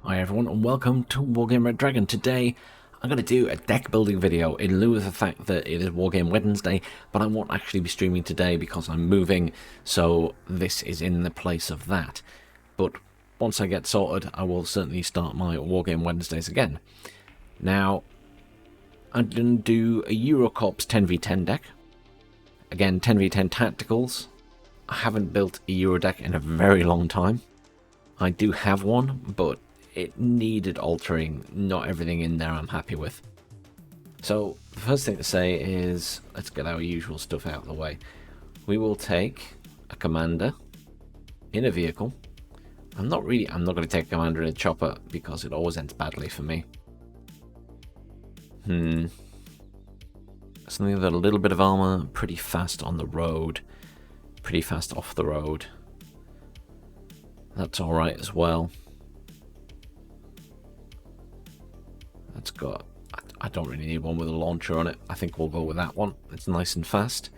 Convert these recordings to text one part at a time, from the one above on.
Hi everyone and welcome to Wargame Red Dragon. Today I'm going to do a deck building video in lieu of the fact that it is Wargame Wednesday, but I won't actually be streaming today because I'm moving, so this is in the place of that. But once I get sorted, I will certainly start my Wargame Wednesdays again. Now, I'm going to do a Eurocorps 10v10 deck. Again, 10v10 tacticals. I haven't built a Euro deck in a very long time. I do have one, but it needed altering. Not everything in there I'm happy with. So the first thing to say is, let's get our usual stuff out of the way. We will take a commander in a vehicle. I'm not going to take a commander in a chopper because it always ends badly for me. Something with a little bit of armor, pretty fast on the road, pretty fast off the road. That's alright as well. That's got, I don't really need one with a launcher on it. I think we'll go with that one. It's nice and fast.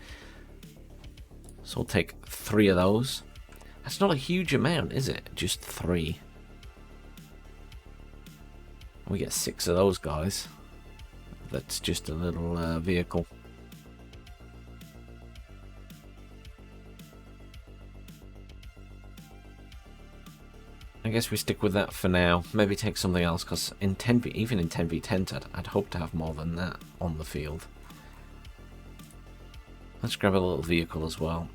So we'll take 3 of those. That's not a huge amount, is it? Just 3. We get 6 of those guys. That's just a little vehicle. I guess we stick with that for now. Maybe take something else, because even in 10v10, I'd hope to have more than that on the field. Let's grab a little vehicle as well.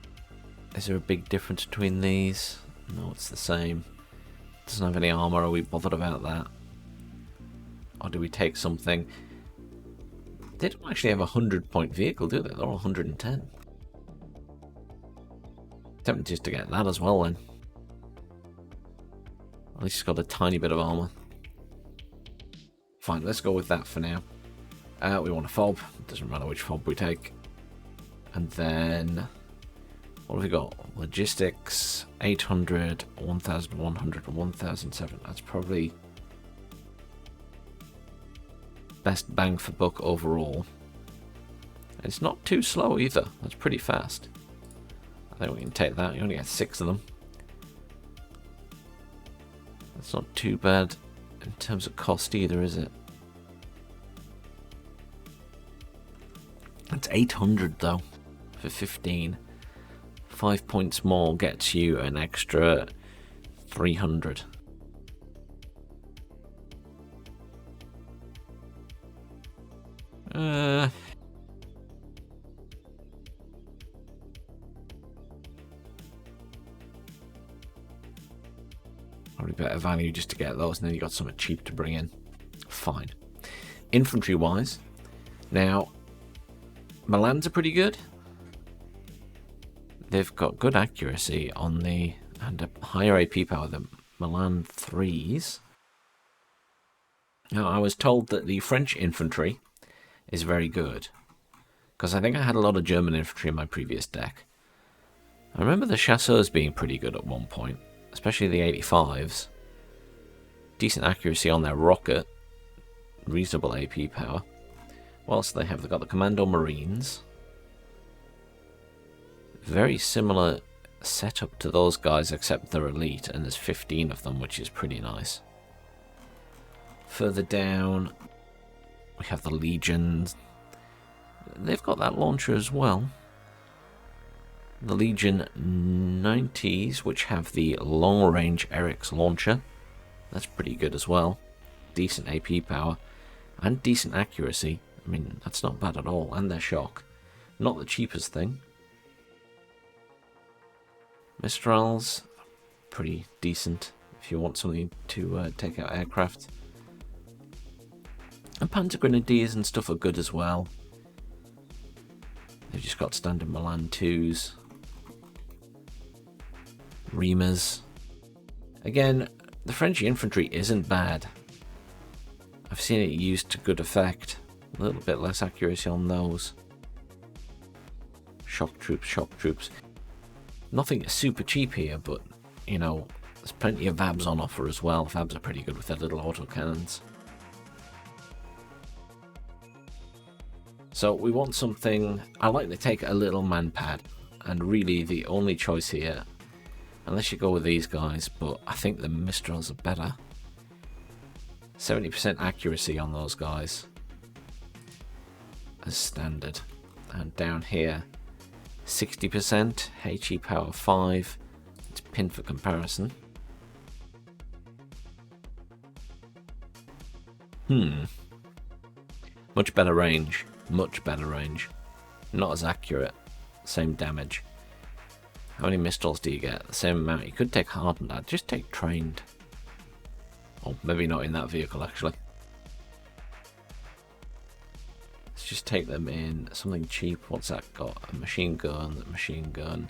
Is there a big difference between these? No, it's the same. Doesn't have any armor. Are we bothered about that? Or do we take something? They don't actually have a 100-point vehicle, do they? They're all 110. Tempted just to get that as well then. At least it's got a tiny bit of armor. Fine, let's go with that for now. We want a fob. Doesn't matter which fob we take. And then, what have we got? Logistics, 800, 1100, 1007. That's probably best bang for buck overall. It's not too slow either. That's pretty fast. I think we can take that. You only get 6 of them. That's not too bad in terms of cost either, is it? That's 800 though for 15. 5 points more gets you an extra 300. Probably better value just to get those, and then you got something cheap to bring in. Fine. Infantry wise, now Milans are pretty good. They've got good accuracy on the and a higher AP power than Milan 3s. Now I was told that the French infantry is very good, because I think I had a lot of German infantry in my previous deck. I remember the chasseurs being pretty good at one point, especially the 85s. Decent accuracy on their rocket, reasonable AP power. What else do they have? They've got the Commando Marines. Very similar setup to those guys, except they're elite, and there's 15 of them, which is pretty nice. Further down, we have the Legions. They've got that launcher as well. The Legion 90s, which have the long-range Eric's launcher. That's pretty good as well. Decent AP power and decent accuracy. I mean, that's not bad at all. And their shock. Not the cheapest thing. Mistrals, pretty decent if you want something to take out aircraft. And Panzer Grenadiers and stuff are good as well. They've just got standard Milan 2s. Reamers. Again, the French infantry isn't bad. I've seen it used to good effect. A little bit less accuracy on those. Shock troops. Nothing super cheap here, but, you know, there's plenty of VABs on offer as well. VABs are pretty good with their little autocannons. So we want something. I like to take a little man pad, and really the only choice here, unless you go with these guys, but I think the Mistrals are better, 70% accuracy on those guys as standard. And down here, 60%, HE power 5. It's pinned for comparison. Much better range. Much better range. Not as accurate. Same damage. How many missiles do you get? The same amount. You could take hardened. I'd just take trained. Or maybe not in that vehicle, actually. Let's just take them in something cheap. What's that got? A machine gun, machine gun.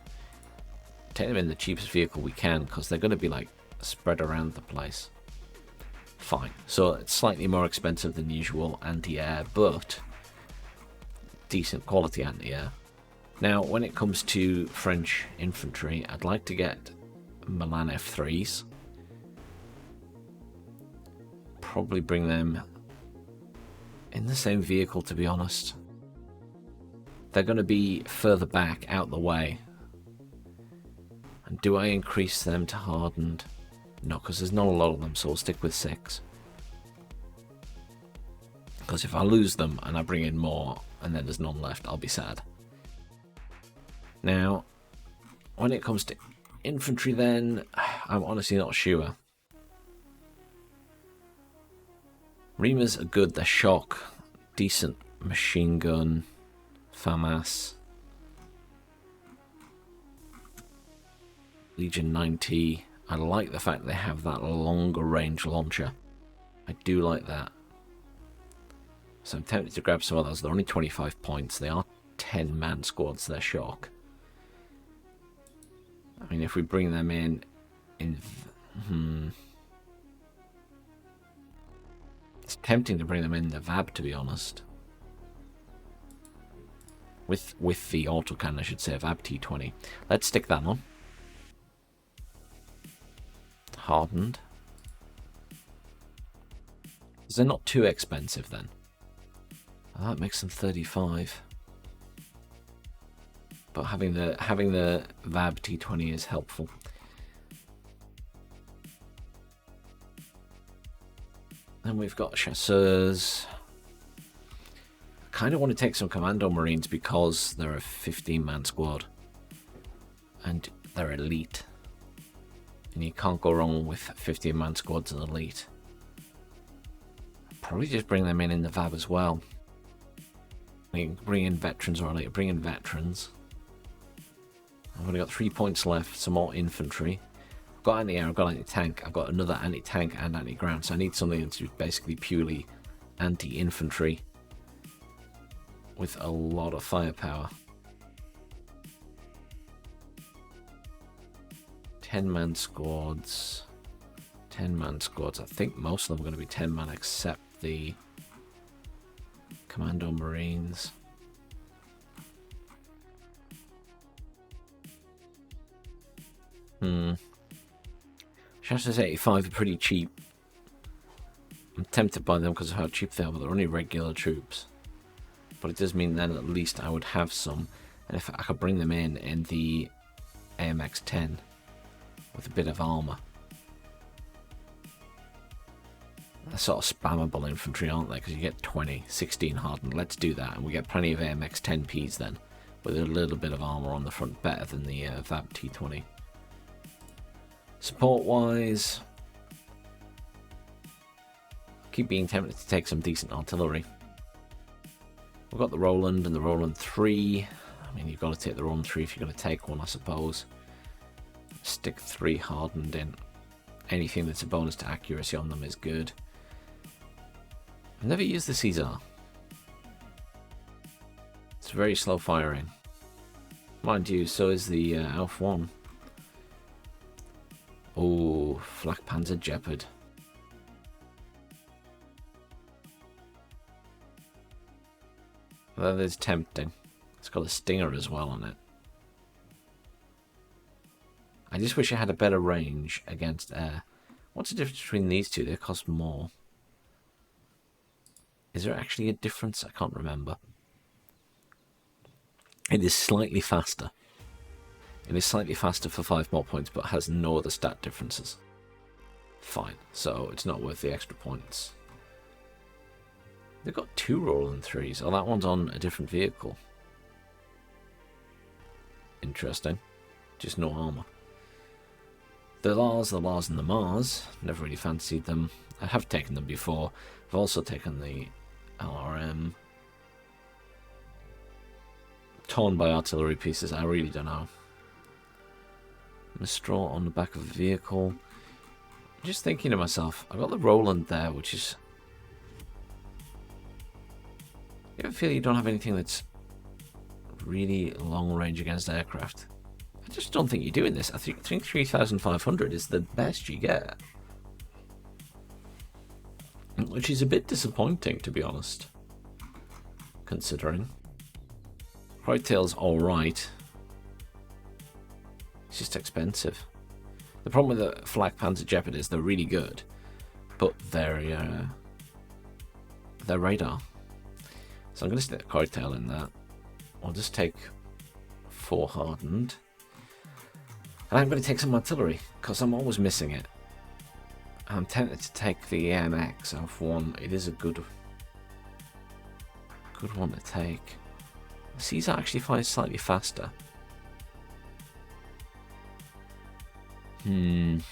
Take them in the cheapest vehicle we can, because they're going to be like spread around the place. Fine. So it's slightly more expensive than usual anti-air, but decent quality anti-air. Now, when it comes to French infantry, I'd like to get Milan F3s. Probably bring them in the same vehicle, to be honest. They're going to be further back, out the way. And do I increase them to hardened? No, because there's not a lot of them, so we'll stick with 6. Because if I lose them and I bring in more and then there's none left, I'll be sad. Now, when it comes to infantry then, I'm honestly not sure. Reamers are good, they're shock, decent machine gun, FAMAS, Legion 90. I like the fact they have that longer range launcher. I do like that. So I'm tempted to grab some of those. They're only 25 points. They are 10-man squads. They're shock. I mean, if we bring them in... It's tempting to bring them in the VAB, to be honest. With the autocannon, I should say, VAB T20. Let's stick that on. Hardened. Because they're not too expensive then. Oh, that makes them 35. But having the VAB T20 is helpful. Then we've got chasseurs. I kind of want to take some commando marines because they're a 15-man squad. And they're elite. And you can't go wrong with 15-man squads and elite. Probably just bring them in the VAB as well. You can bring in veterans or elite. Bring in veterans. I've only got 3 points left. Some more infantry. I've got anti-air, I've got anti-tank. I've got another anti-tank and anti-ground. So I need something that's basically purely anti-infantry with a lot of firepower. 10-man squads. 10-man squads. I think most of them are going to be 10-man except the Commando Marines. Chasseurs 85 are pretty cheap. I'm tempted by them because of how cheap they are, but they're only regular troops. But it does mean then at least I would have some. And if I could bring them in the AMX 10 with a bit of armour. They're sort of spammable infantry, aren't they? Because you get 20, 16 hardened. Let's do that. And we get plenty of AMX 10Ps then. With a little bit of armour on the front. Better than the VAB T20. Support-wise, keep being tempted to take some decent artillery. We've got the Roland and the Roland 3. I mean, you've got to take the Roland 3 if you're going to take one, I suppose. Stick 3 hardened in. Anything that's a bonus to accuracy on them is good. I've never used the Caesar. It's very slow firing. Mind you, so is the Alf 1. Oh, Flak Panzer Jeopard. That is tempting. It's got a Stinger as well on it. I just wish I had a better range against air. What's the difference between these two? They cost more. Is there actually a difference? I can't remember. It is slightly faster. It is slightly faster for 5 more points, but has no other stat differences. Fine, so it's not worth the extra points. They've got 2 Roland 3s. Oh, that one's on a different vehicle. Interesting. Just no armor. The Lars, and the Mars. Never really fancied them. I have taken them before. I've also taken the LRM. Torn by artillery pieces. I really don't know. Mistral on the back of the vehicle. Just thinking to myself, I've got the Roland there, which is... You ever feel you don't have anything that's really long range against aircraft? I just don't think you're doing this. I think 3,500 is the best you get. Which is a bit disappointing, to be honest. Considering. Whitetail's alright. It's just expensive. The problem with the Flak Panzer Jeopard is they're really good, but their radar. So I'm going to stick Whitetail in that. I'll just take 4 hardened. And I'm going to take some artillery, because I'm always missing it. I'm tempted to take the AMX off one. It is a good one to take. Caesar actually fires slightly faster. It's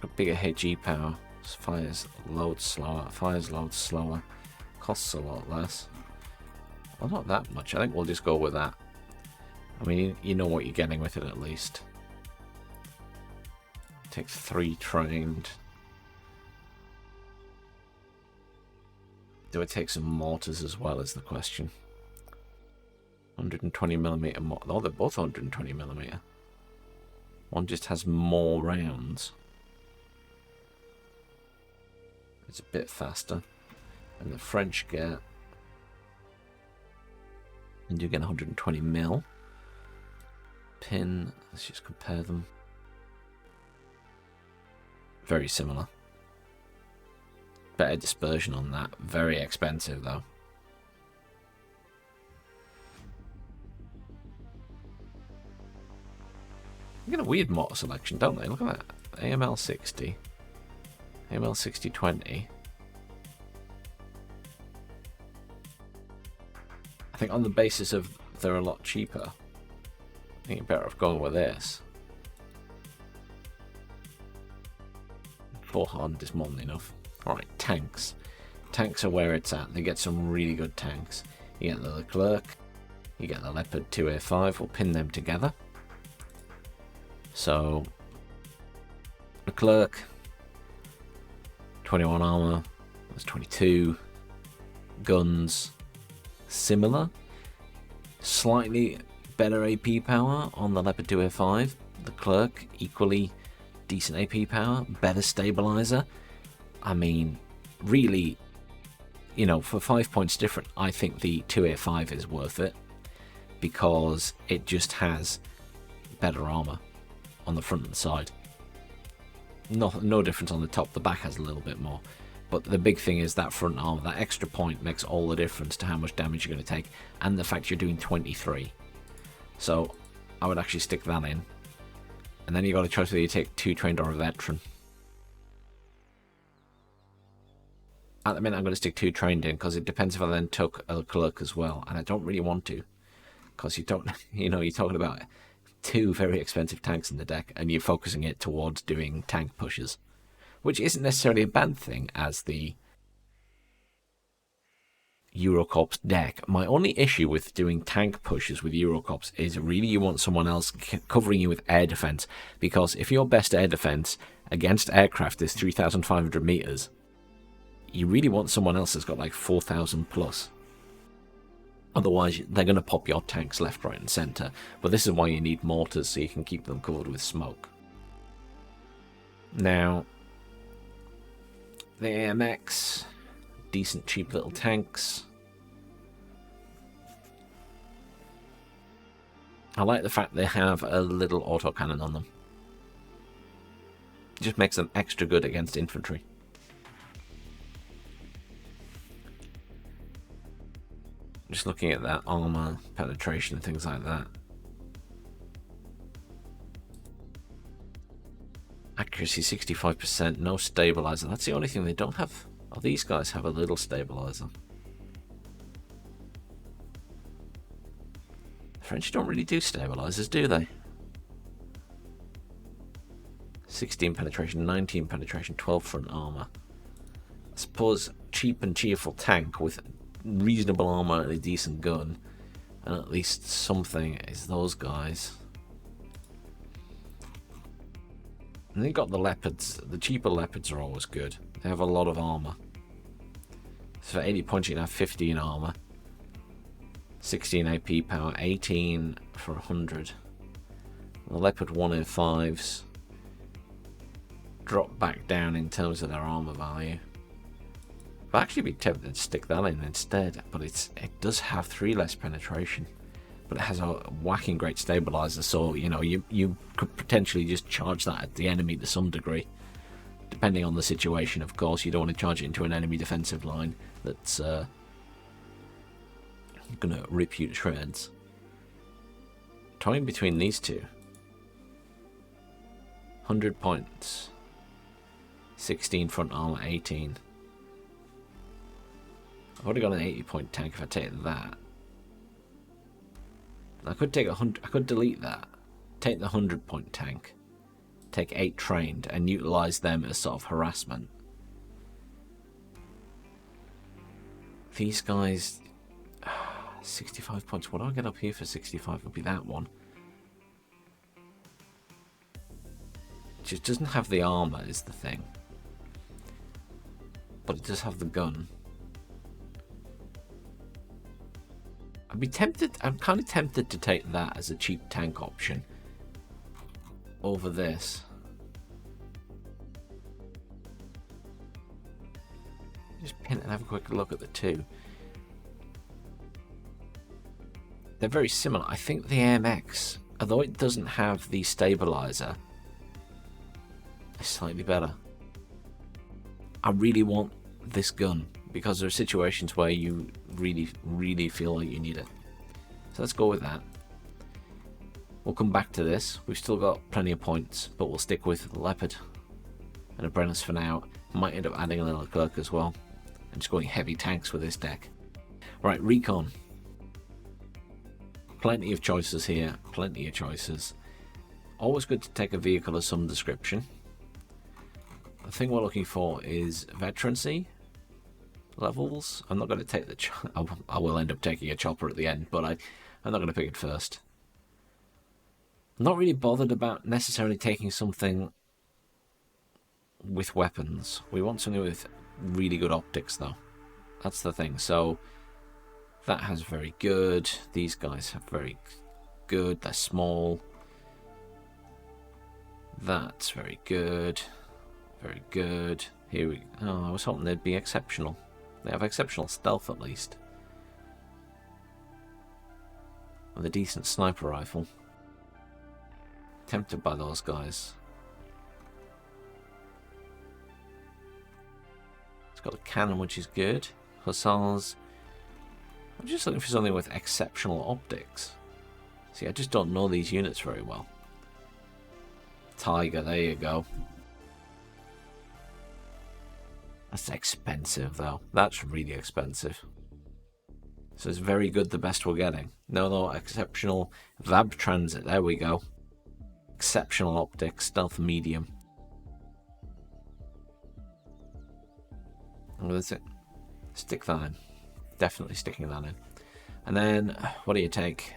got bigger HE power. Fires loads slower. Costs a lot less. Well, not that much. I think we'll just go with that. I mean, you know what you're getting with it at least. Take 3 trained. Do I take some mortars as well is the question. 120mm mortar. Oh, they're both 120mm. One just has more rounds. It's a bit faster. And the French get... And you get 120mm. Pin, let's just compare them. Very similar. Better dispersion on that. Very expensive though. They get a weird motor selection, don't they? Look at that. AML 60. AML 6020. I think on the basis of they're a lot cheaper, I think you're better off going with this. 4 hardened is more than enough. Alright, tanks. Tanks are where it's at. They get some really good tanks. You get the Leclerc, you get the Leopard 2A5. We'll pin them together. So, Leclerc, 21 armor, that's 22. Guns, similar. Slightly better AP power on the Leopard 2A5. Leclerc, equally decent AP power, better stabilizer. I mean, really, you know, for 5 points different, I think the 2A5 is worth it because it just has better armor on the front and side. No difference on the top. The back has a little bit more. But the big thing is that front armor, that extra point makes all the difference to how much damage you're going to take, and the fact you're doing 23. So I would actually stick that in. And then you got a choice whether you take 2 trained or a veteran. At the minute I'm going to stick 2 trained in because it depends if I then took a clerk as well, and I don't really want to, because you don't, you know, you're talking about 2 very expensive tanks in the deck, and you're focusing it towards doing tank pushes, which isn't necessarily a bad thing as the Eurocorps deck. My only issue with doing tank pushes with Eurocorps is really you want someone else covering you with air defense, because if your best air defense against aircraft is 3,500 meters, you really want someone else that's got like 4,000 plus. Otherwise, they're going to pop your tanks left, right, and center. But this is why you need mortars, so you can keep them covered with smoke. Now, the AMX, decent, cheap little tanks. I like the fact they have a little autocannon on them. It just makes them extra good against infantry. Just looking at that armor, penetration, things like that. Accuracy 65%, no stabilizer. That's the only thing they don't have. Oh, these guys have a little stabilizer. The French don't really do stabilizers, do they? 16 penetration, 19 penetration, 12 front armor. I suppose cheap and cheerful tank with reasonable armor and a decent gun, and at least something, is those guys. And they got the leopards. The cheaper leopards are always good. They have a lot of armor. So for 80 points you can have 15 armor, 16 AP power, 18 for 100. The leopard 1 in 5s drop back down in terms of their armor value. I'd actually be tempted to stick that in instead, but it does have 3 less penetration, but it has a whacking great stabilizer, so you know you could potentially just charge that at the enemy to some degree, depending on the situation. Of course, you don't want to charge it into an enemy defensive line that's gonna rip you to shreds. Toying between these two. 100 points. 16 front armor, 18. I've already got an 80-point tank. If I take that, I could take 100. I could delete that. Take the 100-point tank. Take 8 trained and utilize them as sort of harassment. These guys, 65 points. What do I get up here for 65? Would be that one. It just doesn't have the armor, is the thing. But it does have the gun. I'd be tempted. I'm kind of tempted to take that as a cheap tank option over this. Just pin it and have a quick look at the two. They're very similar. I think the AMX, although it doesn't have the stabilizer, is slightly better. I really want this gun because there are situations where you really feel like you need it. So let's go with that. We'll come back to this. We've still got plenty of points, but we'll stick with the Leopard and a Brennus for now. Might end up adding a little Clerk as well. And just going heavy tanks with this deck. Right, Recon. Plenty of choices here. Plenty of choices. Always good to take a vehicle of some description. The thing we're looking for is veterancy levels. I'm not going to take the I will end up taking a chopper at the end, but I'm not going to pick it first. I'm not really bothered about necessarily taking something with weapons. We want something with really good optics though. That's the thing. So that has very good. These guys have very good. They're small. That's very good. Very good. Here we go. Oh, I was hoping they'd be exceptional. They have exceptional stealth at least. With a decent sniper rifle. Tempted by those guys. It's got a cannon, which is good. Hussars. I'm just looking for something with exceptional optics. See, I just don't know these units very well. Tiger, there you go. That's expensive though. That's really expensive. So it's very good, the best we're getting. No, exceptional VAB transit. There we go. Exceptional optics, stealth medium. And that's it. Stick that in. Definitely sticking that in. And then, what do you take?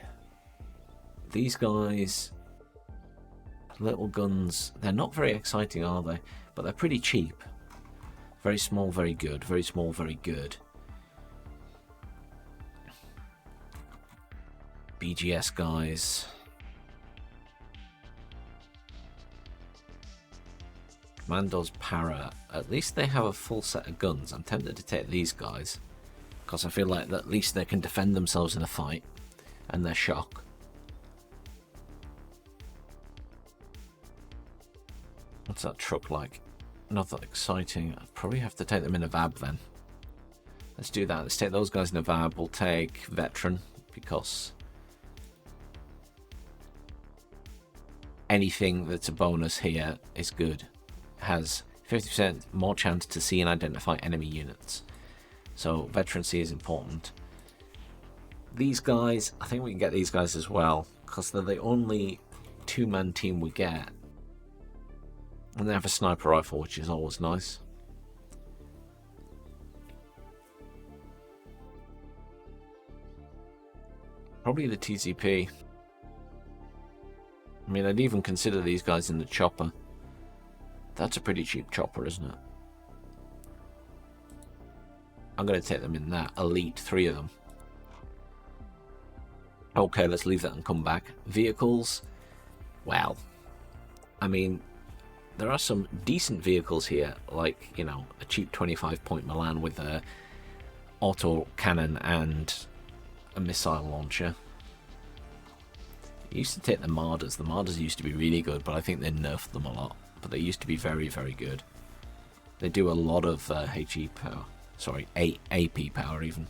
These guys, little guns. They're not very exciting, are they? But they're pretty cheap. Very small, very good. Very small, very good. BGS guys. Commandos para. At least they have a full set of guns. I'm tempted to take these guys because I feel like at least they can defend themselves in a fight and they're shock. What's that truck like? Not that exciting. I'd probably have to take them in a VAB then. Let's do that. Let's take those guys in a VAB. We'll take Veteran because anything that's a bonus here is good. Has 50% more chance to see and identify enemy units. So veterancy is important. These guys, I think we can get these guys as well, because they're the only two-man team we get. And they have a sniper rifle, which is always nice. Probably the TCP. I mean, I'd even consider these guys in the chopper. That's a pretty cheap chopper, isn't it? I'm going to take them in that. Elite, 3 of them. Okay, let's leave that and come back. Vehicles. Well, I mean, there are some decent vehicles here, like, you know, a cheap 25-point Milan with a auto cannon and a missile launcher. I used to take the Marders. The Marders used to be really good, but I think they nerfed them a lot. But they used to be very, very good. They do a lot of HE power. Sorry, AP power even.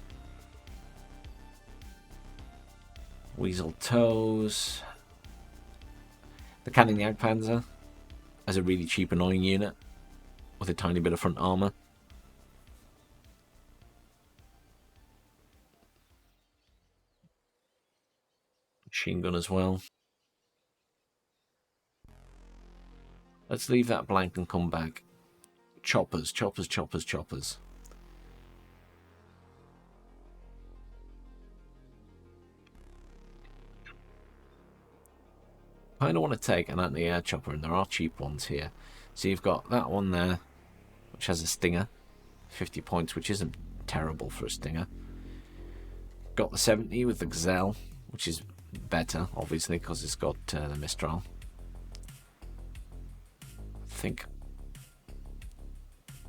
Weasel Toes. The Cannon Jagdpanzer as a really cheap, annoying unit with a tiny bit of front armor. Machine gun as well. Let's leave that blank and come back. Choppers, choppers, choppers, choppers. I kind of want to take an anti-air chopper, and there are cheap ones here. So you've got that one there, which has a Stinger. 50 points, which isn't terrible for a Stinger. Got the 70 with the Gazelle, which is better, obviously, because it's got the Mistral. I think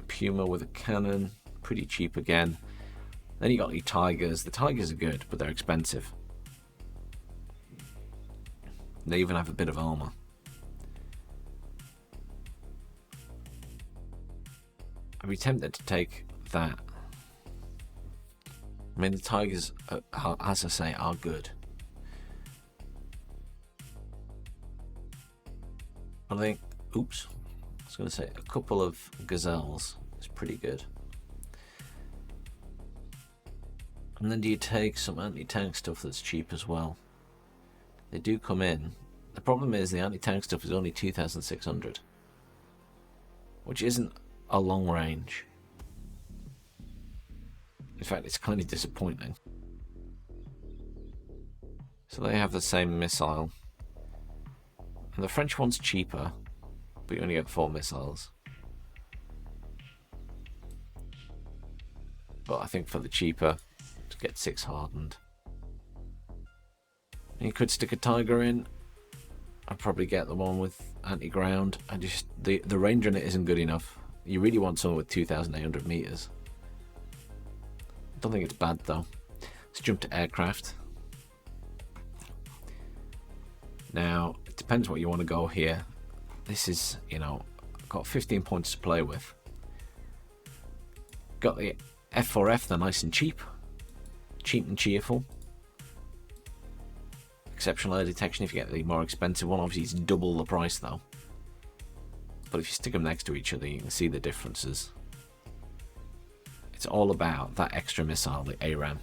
Puma with a cannon, pretty cheap again. Then you got your Tigers. The Tigers are good, but they're expensive. They even have a bit of armor. I'd be tempted to take that. I mean, the Tigers, as I say, are good. I think, oops, I was going to say a couple of Gazelles is pretty good. And then do you take some anti-tank stuff that's cheap as well? They do come in. The problem is the anti-tank stuff is only 2,600, which isn't a long range. In fact, it's kind of disappointing. So they have the same missile. And the French one's cheaper, but you only get 4 missiles. But I think for the cheaper, to get 6 hardened. You could stick a Tiger in. I'd probably get the one with anti-ground. The range on it isn't good enough. You really want someone with 2,800 meters. I don't think it's bad though. Let's jump to aircraft. Now, it depends what you want to go here. This is, you know, got 15 points to play with. Got the F4F, they're nice and cheap. Cheap and cheerful. Exceptional air detection if you get the more expensive one. Obviously it's double the price though. But if you stick them next to each other, you can see the differences. It's all about that extra missile, the ARAM.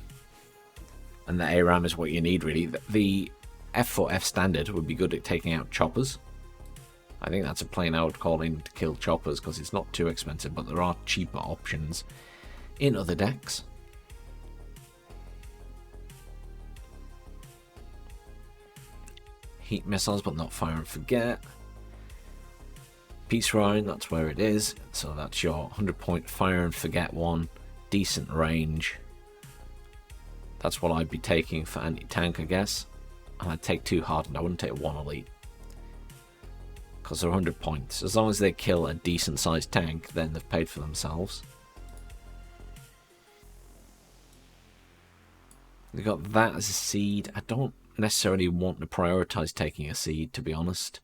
And the ARAM is what you need really. The F4F standard would be good at taking out choppers. I think that's a plane I would call in to kill choppers because it's not too expensive, but there are cheaper options in other decks. Heat missiles, but not fire and forget. Peace Rhine, that's where it is. So that's your 100-point fire and forget one. Decent range. That's what I'd be taking for anti-tank, I guess. And I'd take 2 hardened. I wouldn't take 1 elite. Because they're 100 points. As long as they kill a decent sized tank, then they've paid for themselves. They've got that as a seed. I don't necessarily want to prioritize taking a seed, to be honest.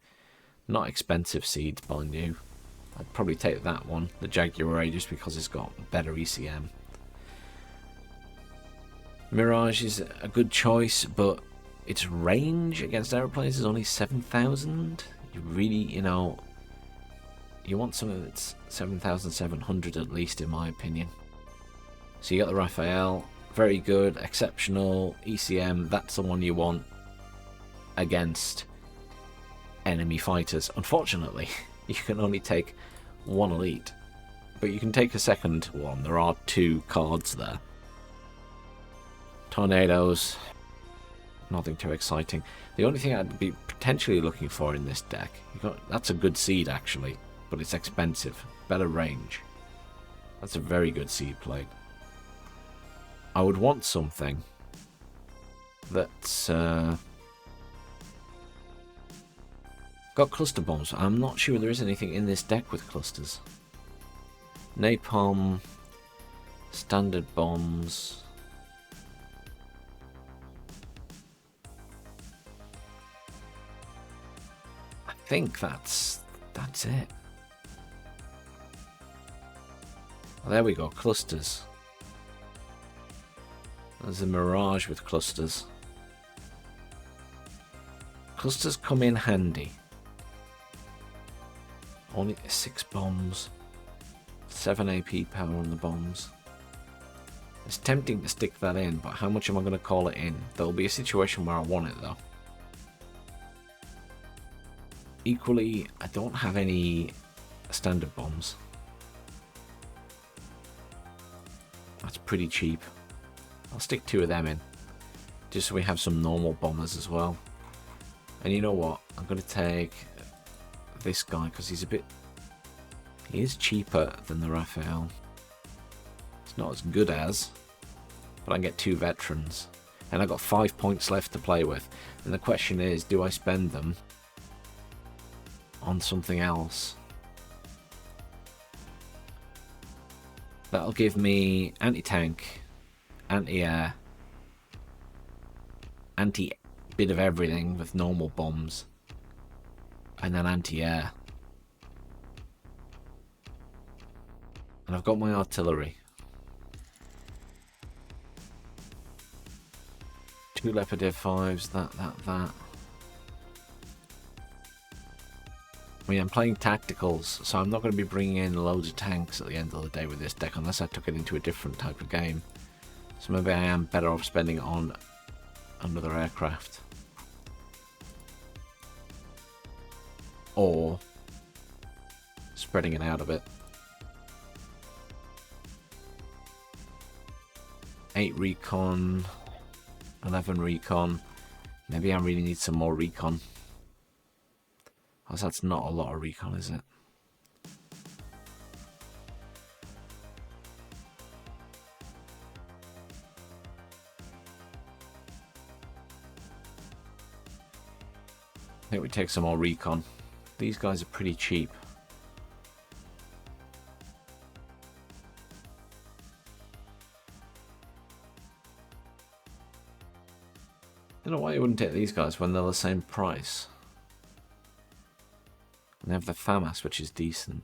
Not expensive seeds, mind you. I'd probably take that one, the Jaguar, just because it's got better ECM. Mirage is a good choice, but its range against aeroplanes is only 7,000. You really, you know, you want something that's 7,700 at least, in my opinion. So you got the Raphael, very good, exceptional, ECM, that's the one you want against enemy fighters. Unfortunately, you can only take one elite, but you can take a second one. There are 2 cards there. Tornadoes, nothing too exciting. The only thing I'd be potentially looking for in this deck, that's a good seed actually, but it's expensive, better range. That's a very good seed plate. I would want something that's got cluster bombs. I'm not sure there is anything in this deck with clusters. Napalm, standard bombs. I think that's it. Well, there we go, clusters. There's a Mirage with clusters. Clusters come in handy. Only 6 bombs. 7 AP power on the bombs. It's tempting to stick that in, but how much am I going to call it in? There'll be a situation where I want it though. Equally, I don't have any standard bombs. That's pretty cheap. I'll stick 2 of them in, just so we have some normal bombers as well. And you know what? I'm going to take this guy because he is cheaper than the Raphael. It's not as good as, but I can get 2 veterans. And I've got 5 points left to play with. And the question is, do I spend them on something else? That'll give me anti-tank, anti-air, anti-bit of everything with normal bombs, and then anti-air. And I've got my artillery. 2 Leopard 5s, that. I mean, I'm playing tacticals, so I'm not going to be bringing in loads of tanks at the end of the day with this deck, unless I took it into a different type of game. So maybe I am better off spending it on another aircraft. Or spreading it out a bit. 8 recon, 11 recon. Maybe I really need some more recon. Because that's not a lot of recon, is it? I think we take some more recon. These guys are pretty cheap. I don't know why you wouldn't take these guys when they're the same price. And they have the FAMAS, which is decent.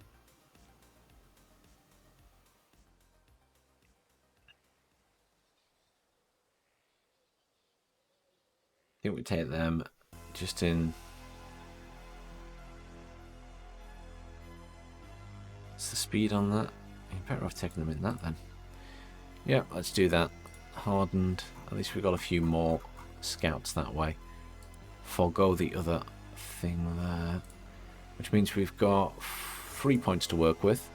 I think we take them just in. What's the speed on that? You're better off taking them in that then. Yeah, let's do that. Hardened. At least we've got a few more scouts that way. Forgo the other thing there. Which means we've got 3 points to work with.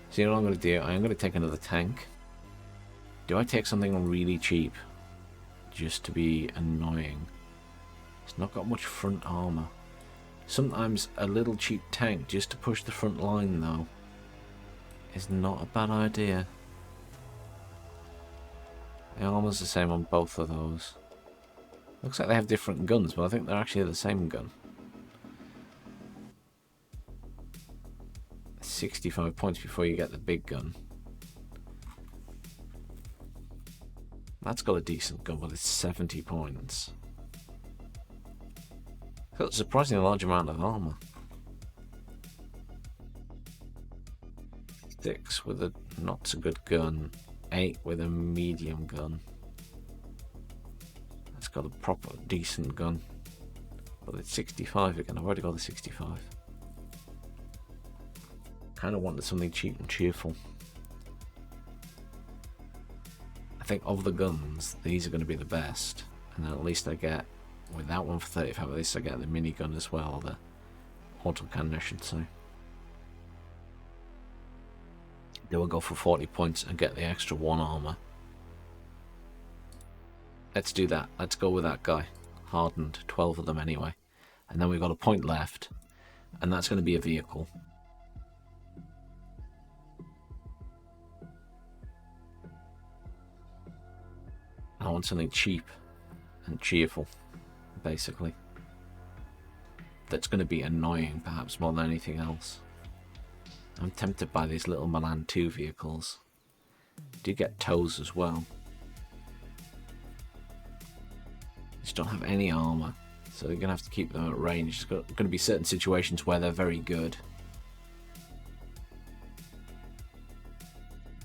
So you know what I'm going to do? I'm going to take another tank. Do I take something really cheap? Just to be annoying. It's not got much front armor. Sometimes a little cheap tank just to push the front line though is not a bad idea. The armor's the same on both of those. Looks like they have different guns, but I think they're actually the same gun. 65 points before you get the big gun. That's got a decent gun, but it's 70 points. It's got a surprisingly large amount of armor. 6 with a not so good gun. 8 with a medium gun. That's got a proper decent gun. But it's 65 again. I've already got the 65. Kind of wanted something cheap and cheerful. I think of the guns, these are going to be the best. And then at least I get, with that one for 35, at least I get the minigun as well, the autocannon I should say. They will go for 40 points and get the extra 1 armor. Let's do that. Let's go with that guy. Hardened, 12 of them anyway. And then we've got a point left, and that's going to be a vehicle. I want something cheap and cheerful, basically. That's going to be annoying, perhaps more than anything else. I'm tempted by these little Milan 2 vehicles. Do get tows as well. Just don't have any armor, so they're going to have to keep them at range. There's going to be certain situations where they're very good.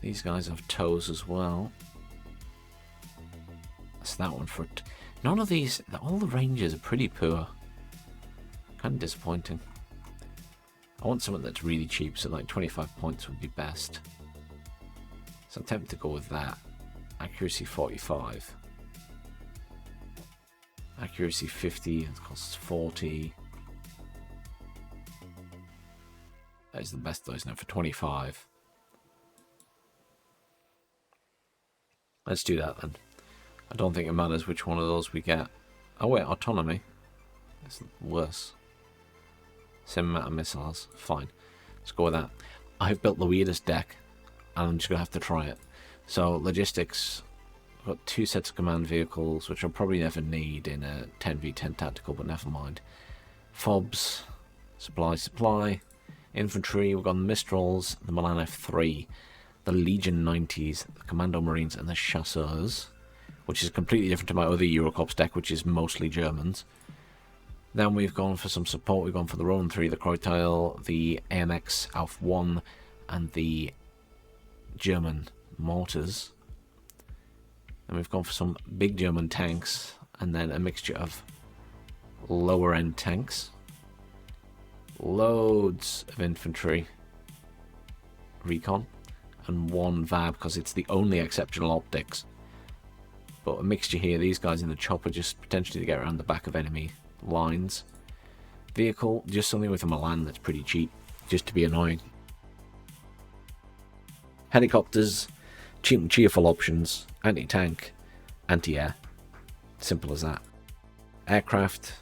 These guys have tows as well. That's that one for it. None of these, all the ranges are pretty poor. Kind of disappointing. I want something that's really cheap, so like 25 points would be best. So I'm tempted to go with that. Accuracy 45. Accuracy 50, it costs 40. That is the best though, isn't it, for 25. Let's do that then. I don't think it matters which one of those we get. Oh wait, autonomy. It's worse. Same amount of missiles. Fine. Let's go with that. I've built the weirdest deck, and I'm just going to have to try it. So, logistics. I've got 2 sets of command vehicles, which I'll probably never need in a 10v10 tactical, but never mind. Fobs. Supply. Infantry. We've got the Mistrals, the Milan F3, the Legion 90s, the Commando Marines, and the Chasseurs, which is completely different to my other Eurocorps deck, which is mostly Germans. Then we've gone for some support. We've gone for the Ronin 3, the Kreutel, the AMX Alf 1, and the German mortars. And we've gone for some big German tanks, and then a mixture of lower end tanks. Loads of infantry, recon, and 1 VAB because it's the only exceptional optics. But a mixture here, these guys in the chopper just potentially to get around the back of enemy lines. Vehicle, just something with a Milan that's pretty cheap, just to be annoying. Helicopters, cheap and cheerful options, anti-tank, anti-air. Simple as that. Aircraft,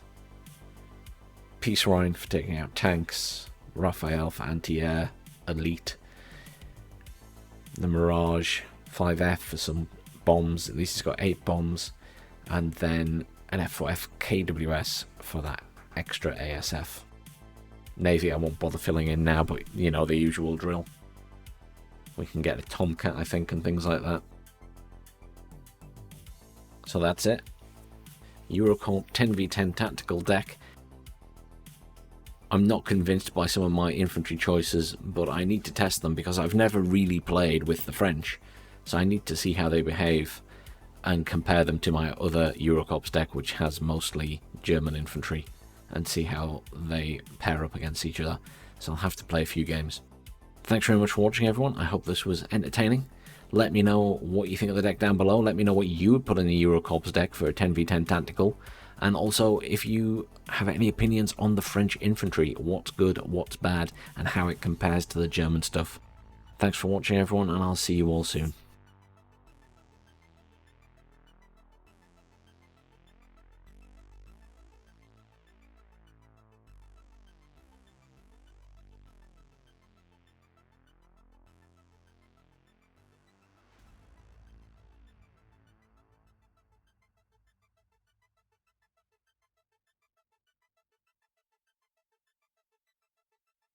Peace Rhine for taking out tanks, Raphael for anti-air, elite. The Mirage 5F for some bombs, at least it's got 8 bombs, and then an F4F KWS for that extra ASF. Navy I won't bother filling in now, but you know, the usual drill. We can get a Tomcat, I think, and things like that. So that's it. Eurocorps 10v10 tactical deck. I'm not convinced by some of my infantry choices, but I need to test them because I've never really played with the French. So I need to see how they behave and compare them to my other Eurocorps deck, which has mostly German infantry, and see how they pair up against each other. So I'll have to play a few games. Thanks very much for watching, everyone. I hope this was entertaining. Let me know what you think of the deck down below. Let me know what you would put in the Eurocorps deck for a 10v10 tactical. And also, if you have any opinions on the French infantry, what's good, what's bad, and how it compares to the German stuff. Thanks for watching, everyone, and I'll see you all soon.